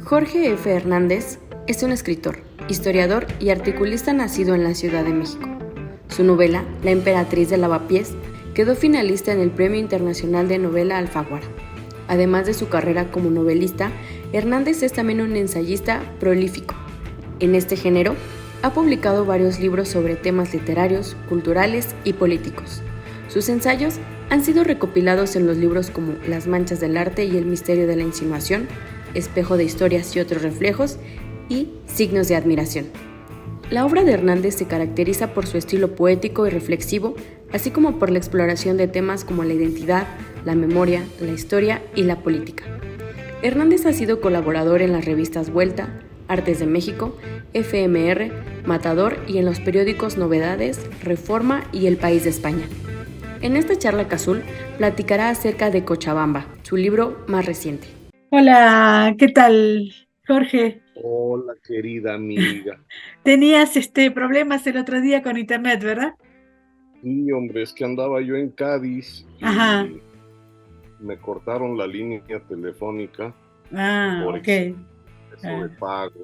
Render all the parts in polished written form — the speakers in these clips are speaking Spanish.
Jorge F. Hernández es un escritor, historiador y articulista nacido en la Ciudad de México. Su novela, La emperatriz de Lavapiés, quedó finalista en el Premio Internacional de Novela Alfaguara. Además de su carrera como novelista, Hernández es también un ensayista prolífico. En este género, ha publicado varios libros sobre temas literarios, culturales y políticos. Sus ensayos han sido recopilados en los libros como Las manchas del arte y el misterio de la insinuación, Espejo de historias y otros reflejos y Signos de admiración. La obra de Hernández se caracteriza por su estilo poético y reflexivo, así como por la exploración de temas como la identidad, la memoria, la historia y la política. Hernández ha sido colaborador en las revistas Vuelta, Artes de México, FMR, Matador y en los periódicos Novedades, Reforma y El País de España. En esta charla Cazul platicará acerca de Cochabamba, su libro más reciente. Hola, ¿qué tal, Jorge? Hola, querida amiga. Tenías problemas el otro día con internet, ¿verdad? Sí, hombre, es que andaba yo en Cádiz Ajá. y me cortaron la línea telefónica Ah, por ok. exceso Ah. de pago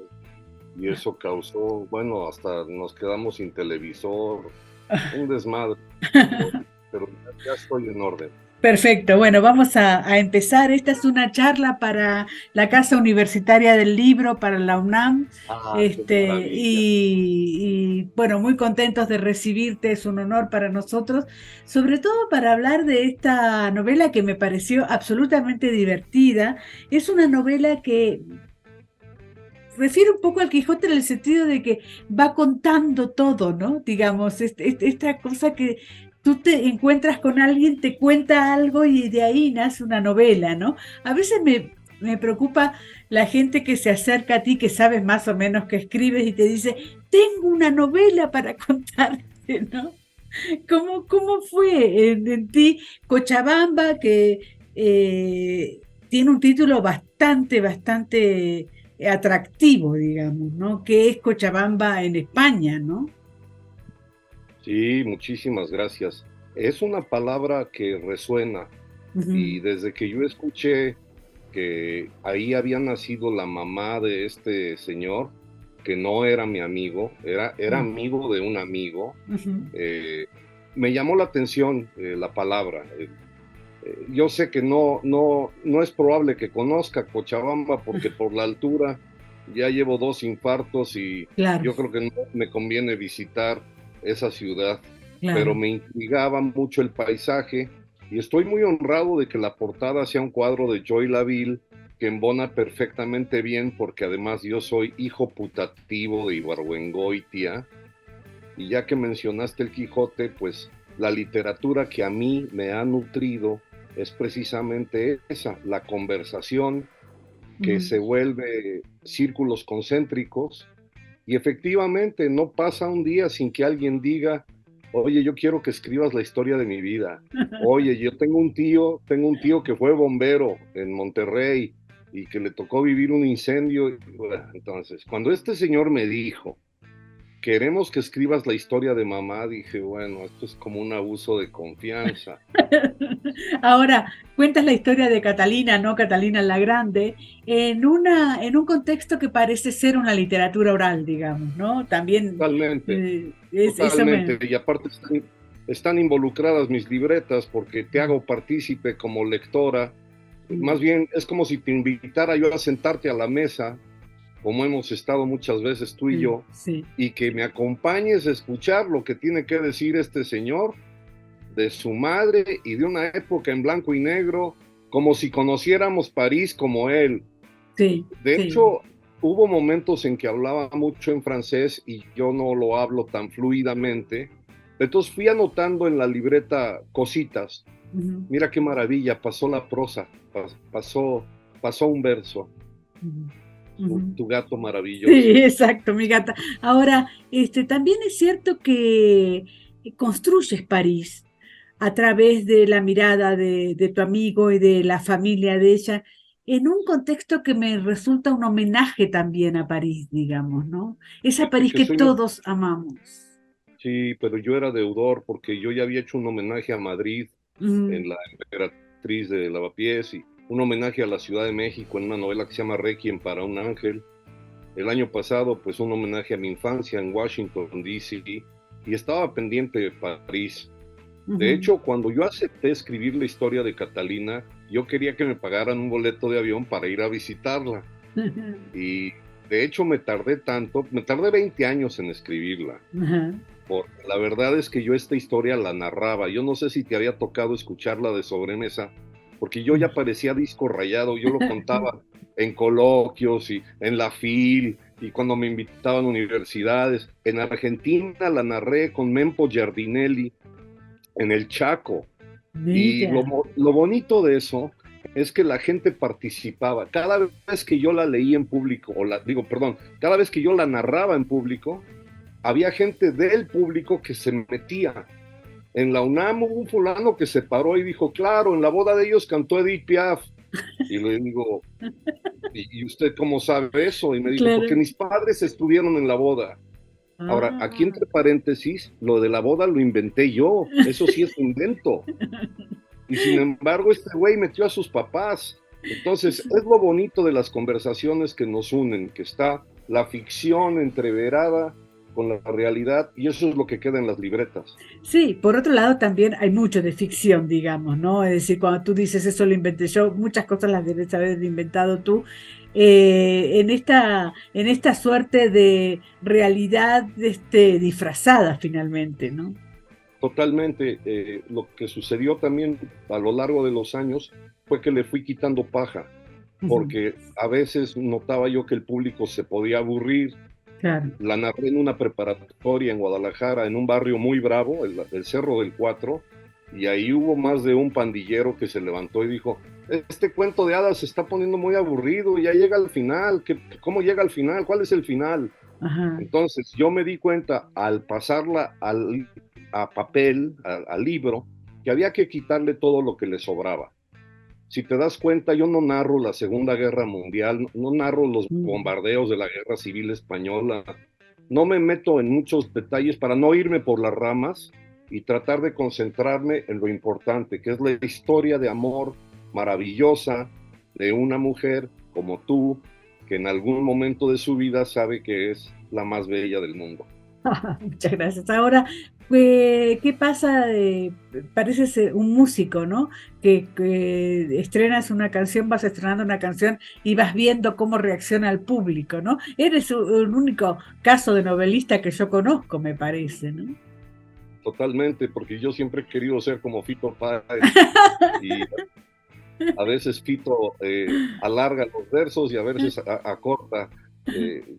y eso causó, bueno, hasta nos quedamos sin televisor, un desmadre, pero ya estoy en orden. Perfecto. Bueno, vamos a empezar. Esta es una charla para la Casa Universitaria del Libro, para la UNAM. Ah, qué maravilla. Bueno, muy contentos de recibirte. Es un honor para nosotros, sobre todo para hablar de esta novela que me pareció absolutamente divertida. Es una novela que refiere un poco al Quijote en el sentido de que va contando todo, ¿no? Digamos, esta cosa que tú te encuentras con alguien, te cuenta algo y de ahí nace una novela, ¿no? A veces me preocupa la gente que se acerca a ti, que sabes más o menos que escribes y te dice, tengo una novela para contarte, ¿no? ¿Cómo fue en ti Cochabamba, que tiene un título bastante atractivo, digamos, ¿no? Que es Cochabamba en España, ¿no? Sí, muchísimas gracias. Es una palabra que resuena Ujú. y desde que yo escuché que ahí había nacido la mamá de este señor, que no era mi amigo, era Mm. amigo de un amigo. Ujú. eh, Me llamó la atención la palabra. Yo sé que no es probable que conozca Cochabamba porque por la altura ya llevo 2 infartos y Claro, yo creo que no me conviene visitar esa ciudad, pero claro. me intrigaba mucho el paisaje y estoy muy honrado de que la portada sea un cuadro de Joy Laville que embona perfectamente bien porque además yo soy hijo putativo de Ibargüengoitia y ya que mencionaste el Quijote, pues la literatura que a mí me ha nutrido es precisamente esa, la conversación que Ujú. se vuelve círculos concéntricos y efectivamente no pasa un día sin que alguien diga, oye, yo quiero que escribas la historia de mi vida. Oye, yo tengo un tío que fue bombero en Monterrey y que le tocó vivir un incendio. Bueno, entonces, cuando este señor me dijo, queremos que escribas la historia de mamá, dije, bueno, esto es como un abuso de confianza. Ahora, cuentas la historia de Catalina, ¿no? Catalina la Grande, en un contexto que parece ser una literatura oral, digamos, ¿no? También Totalmente, eso me... totalmente. Y aparte están involucradas mis libretas porque te hago partícipe como lectora. Mm. Más bien es como si te invitara yo a sentarte a la mesa, como hemos estado muchas veces tú y Sí, yo, sí. y que me acompañes a escuchar lo que tiene que decir este señor de su madre y de una época en blanco y negro, como si conociéramos París como él. Sí, De sí. hecho, hubo momentos en que hablaba mucho en francés y yo no lo hablo tan fluidamente. Entonces fui anotando en la libreta cositas. Ujú, Mira qué maravilla, pasó la prosa, pasó un verso. ujú, ujú. Tu gato Sí, maravilloso. exacto, mi gata. Ahora, también es cierto que construyes París a través de la mirada de tu amigo y de la familia de ella, en un contexto que me resulta un homenaje también a París, digamos, ¿no? Esa Fíjate París que que soy un, todos amamos. sí, pero yo era deudor porque yo ya había hecho un homenaje a Madrid Ujú, en la emperatriz de Lavapiés un homenaje a la Ciudad de México en una novela que se llama Requiem para un ángel. El año pasado, pues un homenaje a mi infancia en Washington, D.C., y estaba pendiente de París. De hecho, cuando yo acepté escribir la historia de Catalina, yo quería que me pagaran un boleto de avión para ir a visitarla. Y de hecho me tardé 20 años en escribirla. Porque la verdad es que yo esta historia la narraba. Yo no sé si te había tocado escucharla de sobremesa, porque yo ya parecía disco rayado. Yo lo contaba en coloquios y en la FIL, y cuando me invitaban a universidades. En Argentina la narré con Mempo Giardinelli en el Chaco. Y lo bonito de eso es que la gente participaba. Cada vez que yo la leí en público, cada vez que yo la narraba en público, había gente del público que se metía. En la UNAM hubo un fulano que se paró y dijo, claro, en la boda de ellos cantó Edith Piaf. Y le digo, ¿y usted cómo sabe eso? Y me dijo, claro, porque mis padres estuvieron en la boda. Ahora, aquí entre paréntesis, lo de la boda lo inventé yo, eso sí es invento. Y sin embargo, este güey metió a sus papás. Entonces, es lo bonito de las conversaciones que nos unen, que está la ficción entreverada con la realidad, y eso es lo que queda en las libretas. Sí, por otro lado también hay mucho de ficción, digamos, ¿no? Es decir, cuando tú dices eso lo inventé yo, muchas cosas las debes haber inventado tú. En esta suerte de realidad disfrazada finalmente, ¿no? Totalmente. Lo que sucedió también a lo largo de los años fue que le fui quitando paja, porque a veces notaba yo que el público se podía aburrir. Claro. La narré en una preparatoria en Guadalajara, en un barrio muy bravo, el Cerro del Cuatro, y ahí hubo más de un pandillero que se levantó y dijo, este cuento de hadas se está poniendo muy aburrido, ya llega al final, ¿cómo llega al final? ¿Cuál es el final? Ajá. Entonces yo me di cuenta al pasarla a papel, al libro, que había que quitarle todo lo que le sobraba. Si te das cuenta, yo no narro la Segunda Guerra Mundial, no narro los bombardeos de la Guerra Civil Española, no me meto en muchos detalles para no irme por las ramas y tratar de concentrarme en lo importante, que es la historia de amor maravillosa de una mujer como tú, que en algún momento de su vida sabe que es la más bella del mundo. Muchas gracias. Ahora, ¿qué pasa? Pareces ser un músico, ¿no? Que estrenas una canción, vas estrenando una canción y vas viendo cómo reacciona el público, ¿no? Eres un único caso de novelista que yo conozco, me parece, ¿no? Totalmente, porque yo siempre he querido ser como Fito Páez. Y a veces Fito alarga los versos y a veces acorta.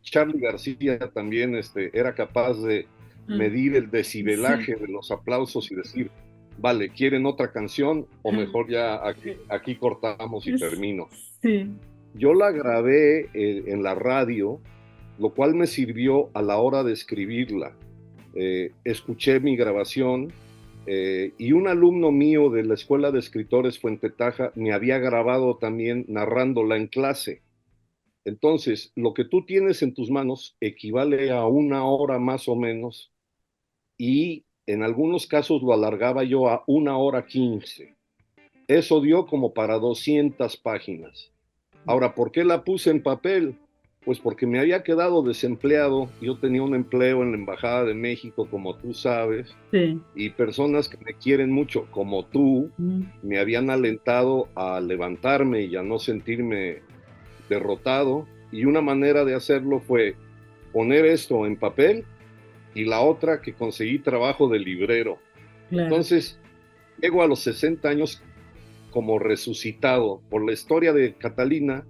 Charly García también era capaz de medir el decibelaje de los aplausos y decir, vale, ¿quieren otra canción? O mejor ya aquí cortamos y termino. Sí. Yo la grabé en la radio, lo cual me sirvió a la hora de escribirla. Escuché mi grabación y un alumno mío de la Escuela de Escritores Fuente Taja me había grabado también narrándola en clase. Entonces, lo que tú tienes en tus manos equivale a 1 hora más o menos, y en algunos casos lo alargaba yo a 1 hora 15. Eso dio como para 200 páginas. Ahora, ¿por qué la puse en papel? Pues porque me había quedado desempleado. Yo tenía un empleo en la Embajada de México, como tú sabes, sí. Y personas que me quieren mucho, como tú, me habían alentado a levantarme y a no sentirme derrotado, y una manera de hacerlo fue poner esto en papel, y la otra que conseguí trabajo de librero. Claro. Entonces llego a los 60 años como resucitado por la historia de Catalina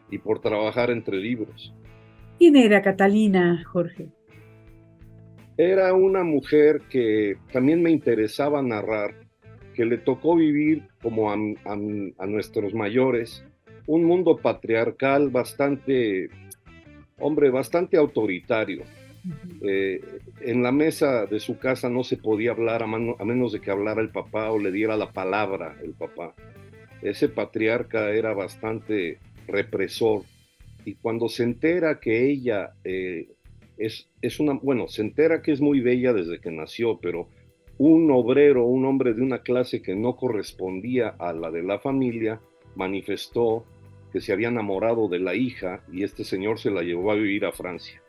y por trabajar entre libros. ¿Quién era Catalina, Jorge? Era una mujer que también me interesaba narrar, que le tocó vivir como a nuestros mayores un mundo patriarcal bastante autoritario. En la mesa de su casa no se podía hablar a menos de que hablara el papá o le diera la palabra el papá. Ese patriarca era bastante represor, y cuando se entera que ella se entera que es muy bella desde que nació, pero un obrero, un hombre de una clase que no correspondía a la de la familia, manifestó que se había enamorado de la hija y este señor se la llevó a vivir a Francia.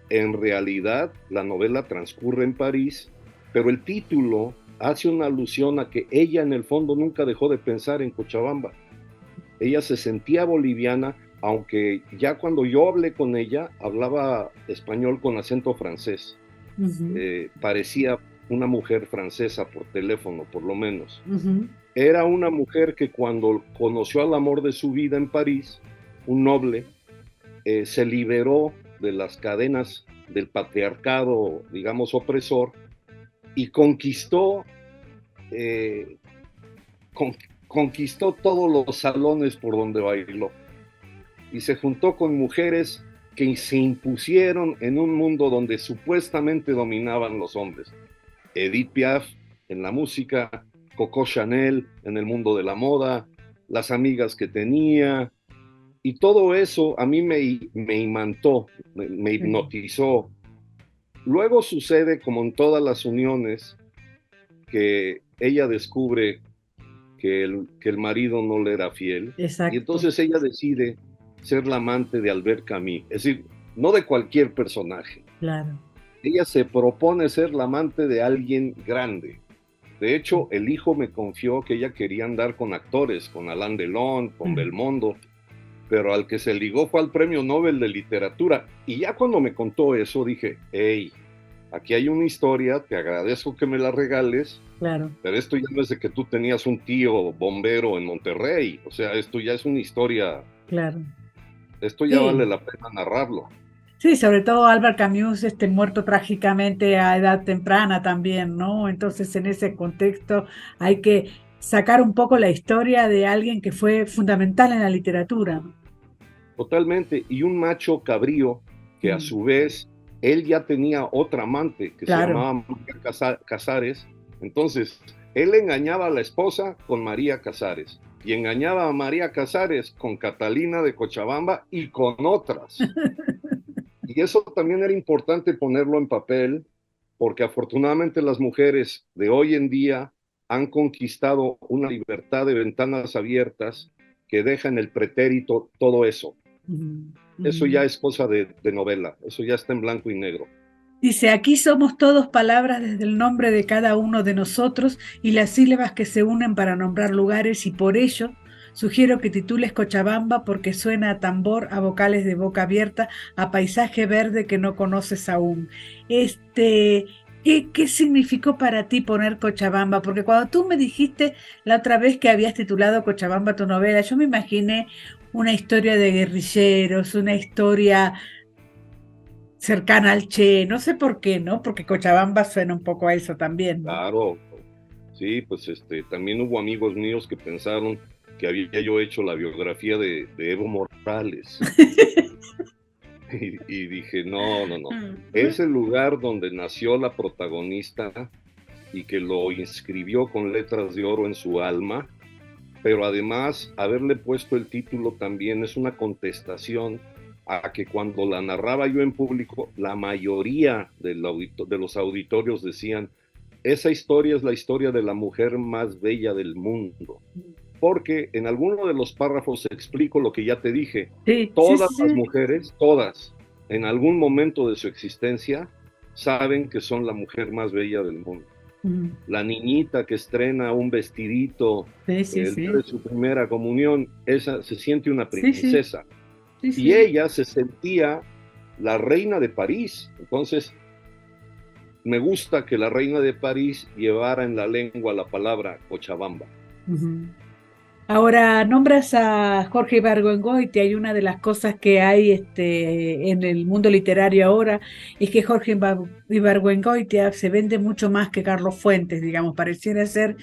En realidad, la novela transcurre en París, pero el título hace una alusión a que ella en el fondo nunca dejó de pensar en Cochabamba. Ella se sentía boliviana, aunque ya cuando yo hablé con ella, hablaba español con acento francés. Parecía una mujer francesa por teléfono, por lo menos. Era una mujer que cuando conoció al amor de su vida en París, un noble, se liberó de las cadenas del patriarcado, digamos, opresor, y conquistó todos los salones por donde bailó. Y se juntó con mujeres que se impusieron en un mundo donde supuestamente dominaban los hombres. Edith Piaf en la música, Coco Chanel en el mundo de la moda, las amigas que tenía, y todo eso a mí me imantó, me hipnotizó. Luego sucede, como en todas las uniones, que ella descubre que el marido no le era fiel. Exacto. Y entonces ella decide ser la amante de Albert Camus, es decir, no de cualquier personaje. Claro. Ella se propone ser la amante de alguien grande. De hecho, el hijo me confió que ella quería andar con actores, con Alain Delon, con Belmondo, pero al que se ligó fue al Premio Nobel de Literatura. Y ya cuando me contó eso dije, hey, aquí hay una historia, te agradezco que me la regales, claro, pero esto ya no es de que tú tenías un tío bombero en Monterrey, o sea, esto ya es una historia, claro. Esto ya vale la pena narrarlo. Sí, sobre todo Albert Camus, muerto trágicamente a edad temprana también, ¿no? Entonces, en ese contexto hay que sacar un poco la historia de alguien que fue fundamental en la literatura. Totalmente, y un macho cabrío que a su vez, él ya tenía otra amante que se llamaba María Casares, entonces él engañaba a la esposa con María Casares, y engañaba a María Casares con Catalina de Cochabamba y con otras. Y eso también era importante ponerlo en papel, porque afortunadamente las mujeres de hoy en día han conquistado una libertad de ventanas abiertas que deja en el pretérito todo eso. Eso ya es cosa de novela, eso ya está en blanco y negro. Dice, aquí somos todos palabras desde el nombre de cada uno de nosotros y las sílabas que se unen para nombrar lugares, y por ello sugiero que titules Cochabamba porque suena a tambor, a vocales de boca abierta, a paisaje verde que no conoces aún. ¿Qué significó para ti poner Cochabamba? Porque cuando tú me dijiste la otra vez que habías titulado Cochabamba tu novela, yo me imaginé una historia de guerrilleros, una historia cercana al Che, no sé por qué, ¿no? Porque Cochabamba suena un poco a eso también, ¿no? Claro, sí, pues también hubo amigos míos que pensaron que había yo hecho la biografía de Evo Morales. y dije, no. Es el lugar donde nació la protagonista y que lo inscribió con letras de oro en su alma, pero además haberle puesto el título también es una contestación a que cuando la narraba yo en público, la mayoría de los auditorios decían, esa historia es la historia de la mujer más bella del mundo. Porque en alguno de los párrafos explico lo que ya te dije. Sí, todas las mujeres, todas, en algún momento de su existencia, saben que son la mujer más bella del mundo. La niñita que estrena un vestidito el día de su primera comunión, esa se siente una princesa. Y ella se sentía la reina de París. Entonces, me gusta que la reina de París llevara en la lengua la palabra Cochabamba. Ahora, nombras a Jorge Ibargüengoitia, y una de las cosas que hay en el mundo literario ahora es que Jorge Ibargüengoitia se vende mucho más que Carlos Fuentes, digamos, pareciera ser,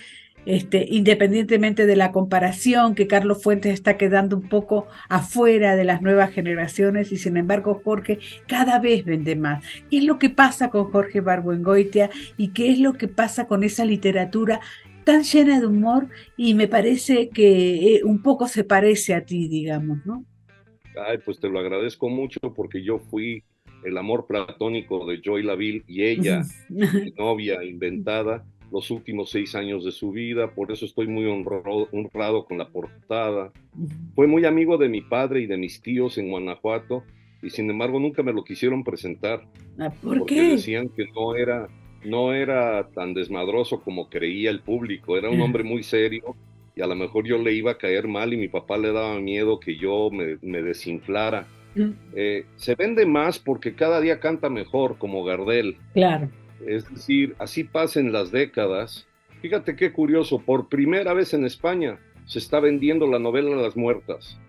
independientemente de la comparación, que Carlos Fuentes está quedando un poco afuera de las nuevas generaciones, y sin embargo Jorge cada vez vende más. ¿Qué es lo que pasa con Jorge Ibargüengoitia y qué es lo que pasa con esa literatura tan llena de humor? Y me parece que un poco se parece a ti, digamos, ¿no? Ay, pues te lo agradezco mucho porque yo fui el amor platónico de Joy Laville y ella, mi novia inventada, los últimos 6 años de su vida, por eso estoy muy honrado con la portada. Fue muy amigo de mi padre y de mis tíos en Guanajuato, y sin embargo nunca me lo quisieron presentar, ¿Por porque qué? decían que no era tan desmadroso como creía el público, era un hombre muy serio, y a lo mejor yo le iba a caer mal y mi papá le daba miedo que yo me desinflara. Se vende más porque cada día canta mejor, como Gardel. Claro. Es decir, así pasen las décadas. Fíjate qué curioso, por primera vez en España se está vendiendo la novela Las Muertas.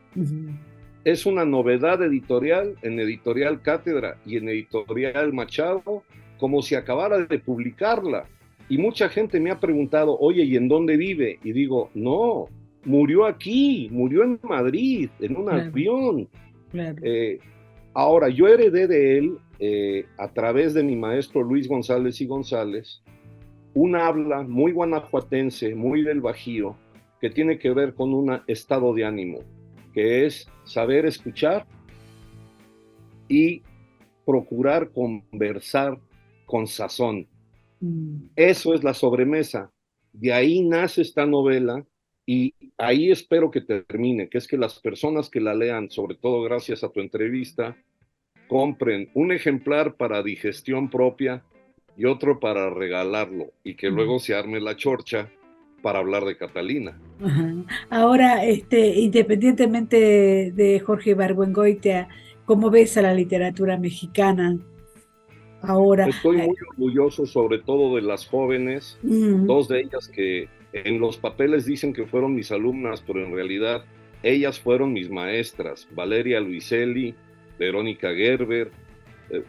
Es una novedad editorial en Editorial Cátedra y en Editorial Machado, como si acabara de publicarla. Y mucha gente me ha preguntado, oye, ¿y en dónde vive? Y digo, no, murió aquí, murió en Madrid, en un avión. Claro. Ahora, yo heredé de él, a través de mi maestro Luis González y González, un habla muy guanajuatense, muy del Bajío, que tiene que ver con un estado de ánimo, que es saber escuchar y procurar conversar con sazón. Eso es la sobremesa. De ahí nace esta novela y ahí espero que termine, que es que las personas que la lean, sobre todo gracias a tu entrevista, compren un ejemplar para digestión propia y otro para regalarlo, y que luego se arme la chorcha para hablar de Catalina. Ahora, independientemente de Jorge Ibargüengoitia, ¿cómo ves a la literatura mexicana ahora? Estoy muy orgulloso, sobre todo de las jóvenes, dos de ellas que en los papeles dicen que fueron mis alumnas, pero en realidad ellas fueron mis maestras, Valeria Luiselli, Verónica Gerber,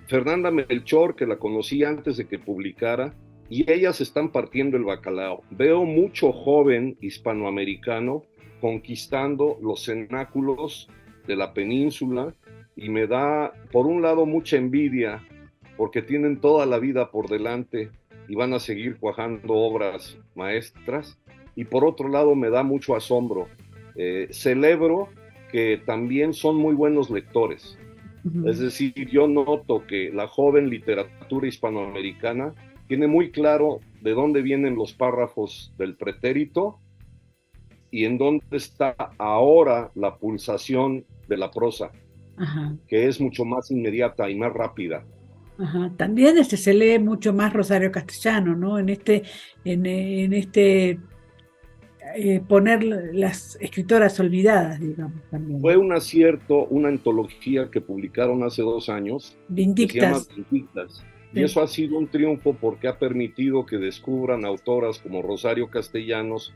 Fernanda Melchor, que la conocí antes de que publicara, y ellas están partiendo el bacalao. Veo mucho joven hispanoamericano conquistando los cenáculos de la península, y me da, por un lado, mucha envidia, porque tienen toda la vida por delante y van a seguir cuajando obras maestras, y por otro lado me da mucho asombro. Celebro que también son muy buenos lectores. Es decir, yo noto que la joven literatura hispanoamericana tiene muy claro de dónde vienen los párrafos del pretérito y en dónde está ahora la pulsación de la prosa, que es mucho más inmediata y más rápida. También se lee mucho más Rosario Castellano, ¿no? Poner las escritoras olvidadas, digamos, también. Fue un acierto, una antología que publicaron hace 2 años, Vindictas. Que se llama Vindictas. Y eso ha sido un triunfo porque ha permitido que descubran autoras como Rosario Castellanos,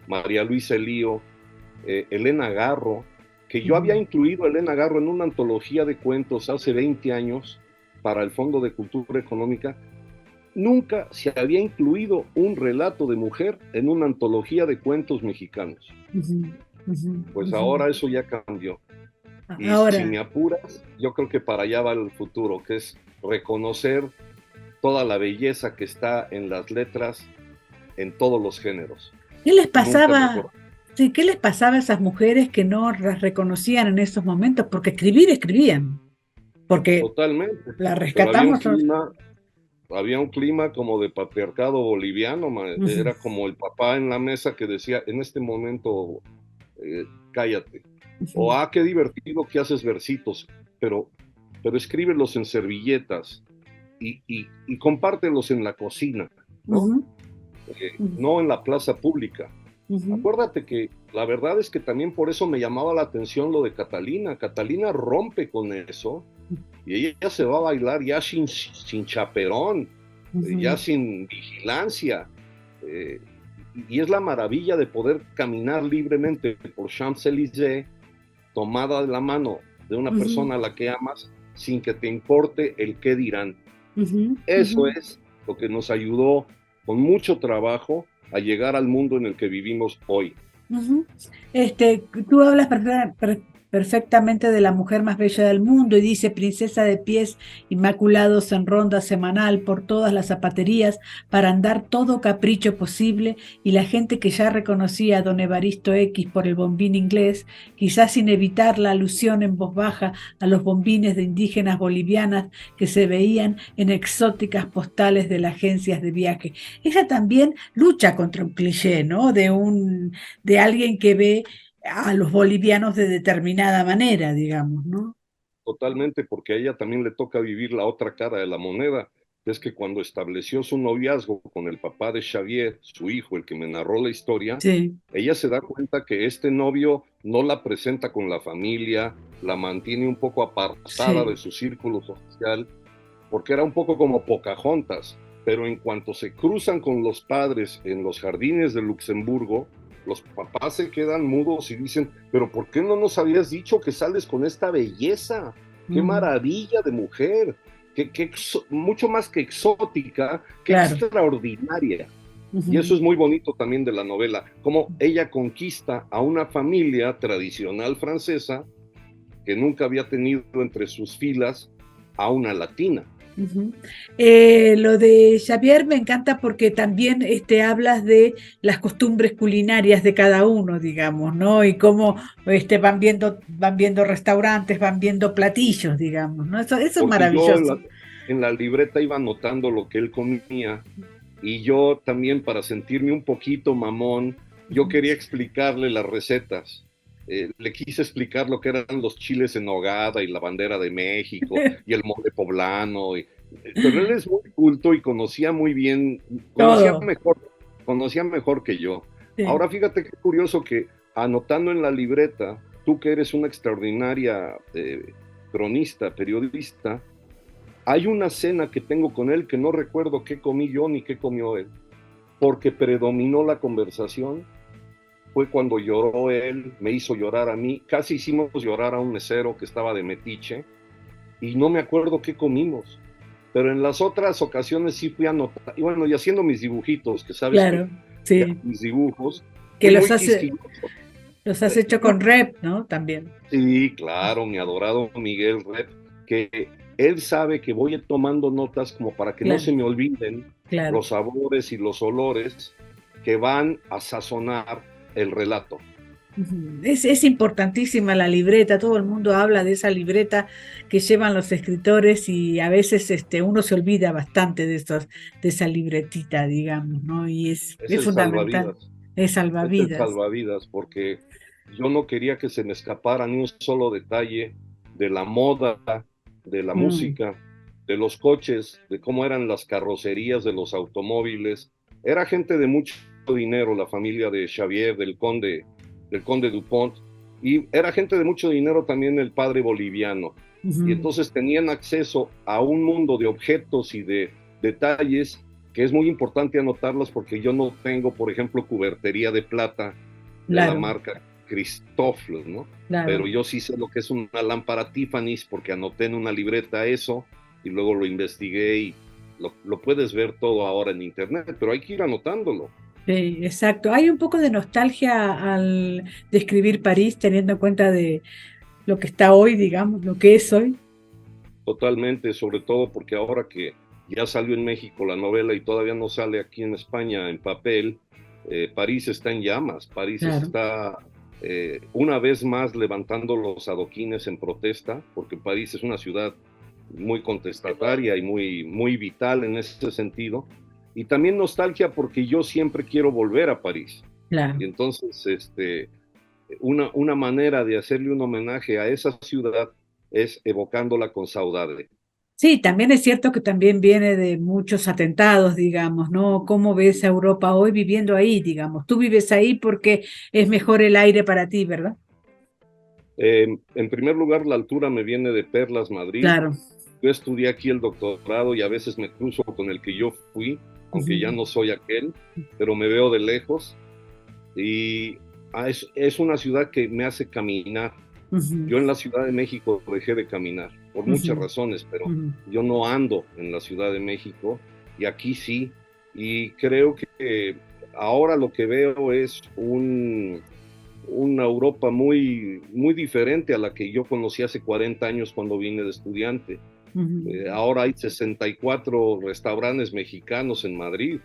María Luisa Elío, Elena Garro, que yo había incluido a Elena Garro en una antología de cuentos hace 20 años para el Fondo de Cultura Económica. Nunca se había incluido un relato de mujer en una antología de cuentos mexicanos. Pues ahora eso ya cambió. Y si me apuras, yo creo que para allá va el futuro, que es reconocer toda la belleza que está en las letras en todos los géneros. ¿Qué les pasaba? Sí, ¿qué les pasaba a esas mujeres que no las reconocían en esos momentos? Porque escribían. Porque totalmente. La rescatamos. Había un clima como de patriarcado boliviano, era como el papá en la mesa que decía, en este momento, cállate. O, qué divertido que haces versitos, pero escríbelos en servilletas y compártelos en la cocina, ¿no? No en la plaza pública. Acuérdate que la verdad es que también por eso me llamaba la atención lo de Catalina. Catalina rompe con eso y ella se va a bailar ya sin chaperón, ya sin vigilancia. Y es la maravilla de poder caminar libremente por Champs-Élysées tomada de la mano de una persona a la que amas sin que te importe el qué dirán. Eso es lo que nos ayudó con mucho trabajo a llegar al mundo en el que vivimos hoy. Tú hablas perfectamente de la mujer más bella del mundo, y dice: princesa de pies inmaculados en ronda semanal por todas las zapaterías para andar todo capricho posible, y la gente que ya reconocía a don Evaristo X por el bombín inglés, quizás sin evitar la alusión en voz baja a los bombines de indígenas bolivianas que se veían en exóticas postales de las agencias de viaje. Ella también lucha contra un cliché, ¿no? De alguien que ve a los bolivianos de determinada manera, digamos, ¿no? Totalmente, porque a ella también le toca vivir la otra cara de la moneda. Es que cuando estableció su noviazgo con el papá de Xavier, su hijo, el que me narró la historia, Sí, ella se da cuenta que este novio no la presenta con la familia, la mantiene un poco apartada sí. de su círculo social, porque era un poco como Pocahontas, pero en cuanto se cruzan con los padres en los jardines de Luxemburgo, los papás se quedan mudos y dicen: pero ¿por qué no nos habías dicho que sales con esta belleza? ¡Qué Mm, maravilla de mujer! Mucho más que exótica, que claro. extraordinaria. Y eso Ujú. es muy bonito también de la novela, cómo ella conquista a una familia tradicional francesa que nunca había tenido entre sus filas a una latina. Ujú. Lo de Xavier me encanta porque también hablas de las costumbres culinarias de cada uno, digamos, ¿no? Y cómo van viendo restaurantes, van viendo platillos, digamos, ¿no? Eso es Porque yo maravilloso. en la libreta iba anotando lo que él comía, y yo también, para sentirme un poquito mamón, yo Ujú. quería explicarle las recetas. Le quise explicar lo que eran los chiles en nogada y la bandera de México y el mole poblano. Pero él es muy culto y conocía muy bien, Todo. conocía mejor que yo. Sí, Ahora fíjate qué curioso que, anotando en la libreta, tú que eres una extraordinaria cronista, periodista, hay una cena que tengo con él que no recuerdo qué comí yo ni qué comió él, porque predominó la conversación. Fue cuando lloró él, me hizo llorar a mí, casi hicimos llorar a un mesero que estaba de metiche, y no me acuerdo qué comimos. Pero en las otras ocasiones sí fui a anotar, y bueno, y haciendo mis dibujitos, que sabes claro, que sí. mis dibujos, Que fui muy quisquilloso. los has hecho con rep, ¿no? También. Sí, claro, mi adorado Miguel Rep, que él sabe que voy tomando notas como para que no Claro, se me olviden claro. los sabores y los olores que van a sazonar el relato. Ujú. Es importantísima la libreta, todo el mundo habla de esa libreta que llevan los escritores, y a veces uno se olvida bastante de esa libretita, digamos, ¿no? Y Es es el fundamental, salvavidas, es es el salvavidas. salvavidas, porque yo no quería que se me escapara ni un solo detalle de la moda, de la Mm, música, de los coches, de cómo eran las carrocerías de los automóviles. Era gente de mucho dinero, la familia de Xavier, del conde Dupont, y era gente de mucho dinero también el padre boliviano. Y ujú, entonces tenían acceso a un mundo de objetos y de detalles que es muy importante anotarlas, porque yo no tengo, por ejemplo, cubertería de plata de la claro, marca Christofle, ¿no? Pero claro. yo sí sé lo que es una lámpara Tiffany's, porque anoté en una libreta eso y luego lo investigué, y lo puedes ver todo ahora en internet, pero hay que ir anotándolo. Sí, exacto. Hay un poco de nostalgia al describir París, teniendo en cuenta de lo que está hoy, digamos, lo que es hoy. Totalmente, sobre todo porque ahora que ya salió en México la novela y todavía no sale aquí en España en papel, París está en llamas, París Claro, está una vez más levantando los adoquines en protesta, porque París es una ciudad muy contestataria y muy, muy vital en ese sentido. Y también nostalgia porque yo siempre quiero volver a París. claro. Y entonces, una manera de hacerle un homenaje a esa ciudad es evocándola con saudade. Sí, también es cierto que también viene de muchos atentados, digamos, ¿no? ¿Cómo ves a Europa hoy viviendo ahí, digamos? Tú vives ahí porque es mejor el aire para ti, ¿verdad? En primer lugar, la altura me viene de Perlas, Madrid. Claro. Yo estudié aquí el doctorado y a veces me cruzo con el que yo fui, aunque ya Ujú, no soy aquel, pero me veo de lejos. Y es una ciudad que me hace caminar. ujú, Yo en la Ciudad de México dejé de caminar por muchas ujú, razones, pero ujú. yo no ando en la Ciudad de México, y aquí sí. Y creo que ahora lo que veo es una Europa muy, muy diferente a la que yo conocí hace 40 años cuando vine de estudiante. Ahora hay 64 restaurantes mexicanos en Madrid.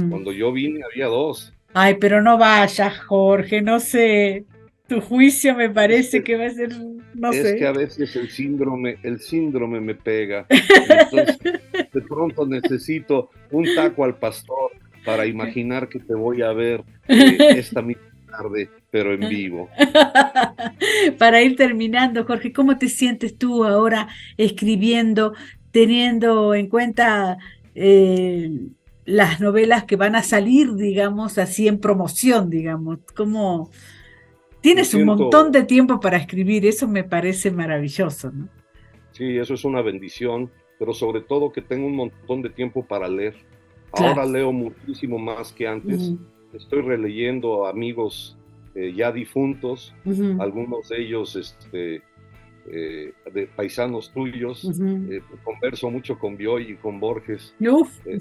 Cuando yo vine había 2. Ay, pero no vayas, Jorge, no sé. Tu juicio me Es parece que, que va a ser, no es que sé. a veces el síndrome me pega y entonces de pronto necesito un taco al pastor para imaginar que te voy a ver esta misma tarde, pero en vivo. Para ir terminando, Jorge, ¿cómo te sientes tú ahora escribiendo, teniendo en cuenta eh, las novelas que van a salir, digamos, así en promoción, digamos? ¿Cómo Me tienes un montón siento, de tiempo para escribir? Eso me parece maravilloso, ¿no? sí, eso es una bendición, pero sobre todo que tengo un montón de tiempo para leer. Claro. Ahora leo muchísimo más que antes. Ujú, Estoy releyendo a amigos ya difuntos, ujú, algunos de ellos de paisanos tuyos. ujú. Converso mucho con Bioy y con Borges, Uf. eh,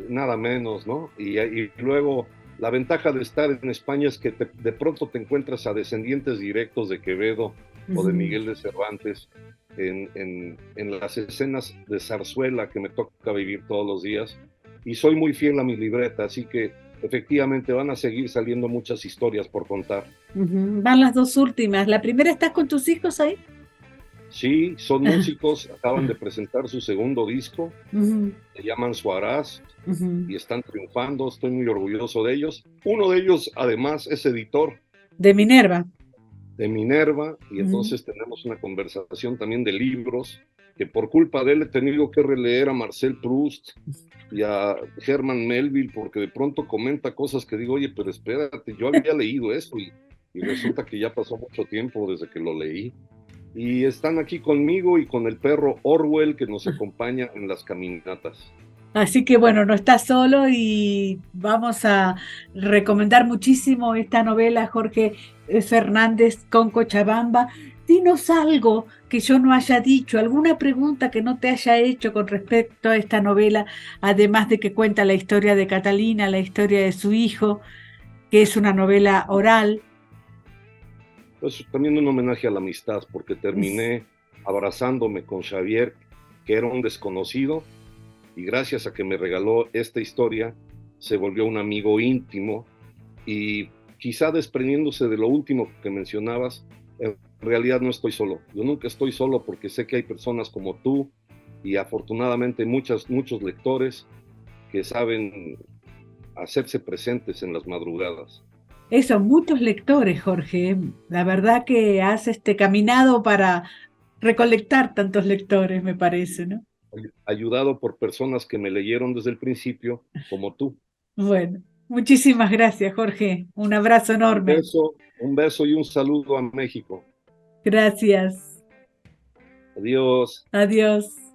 nada menos, ¿no? Y luego la ventaja de estar en España es que de pronto te encuentras a descendientes directos de Quevedo o de Ujú. Miguel de Cervantes en las escenas de zarzuela que me toca vivir todos los días. Y soy muy fiel a mi libreta, así que efectivamente van a seguir saliendo muchas historias por contar. Ujú. Van las dos últimas. La primera, ¿estás con tus hijos ahí? Sí, son músicos, acaban de presentar su segundo disco, Ujú, se llaman Suarás ujú. y están triunfando, estoy muy orgulloso de ellos. Uno de ellos además es editor De Minerva. de Minerva y Ujú. entonces tenemos una conversación también de libros, que por culpa de él he tenido que releer a Marcel Proust y a Herman Melville porque de pronto comenta cosas que digo, oye, pero espérate, yo había leído eso y resulta que ya pasó mucho tiempo desde que lo leí. Y están aquí conmigo y con el perro Orwell que nos acompaña en las caminatas. Así que bueno, no estás solo y vamos a recomendar muchísimo esta novela, Jorge Fernández con Cochabamba. Dinos algo que yo no haya dicho, alguna pregunta que no te haya hecho con respecto a esta novela, además de que cuenta la historia de Catalina, la historia de su hijo, que es una novela oral. Pues también un homenaje a la amistad, porque terminé abrazándome con Xavier, que era un desconocido, y gracias a que me regaló esta historia, se volvió un amigo íntimo y quizá desprendiéndose de lo último que mencionabas, en realidad no estoy solo. Yo nunca estoy solo porque sé que hay personas como tú y afortunadamente muchos lectores que saben hacerse presentes en las madrugadas. Eso, muchos lectores, Jorge. La verdad que has caminado para recolectar tantos lectores, me parece, ¿no? Ayudado por personas que me leyeron desde el principio, como tú. Bueno, muchísimas gracias, Jorge. Un abrazo enorme. Un beso y un saludo a México. Gracias. Adiós. Adiós.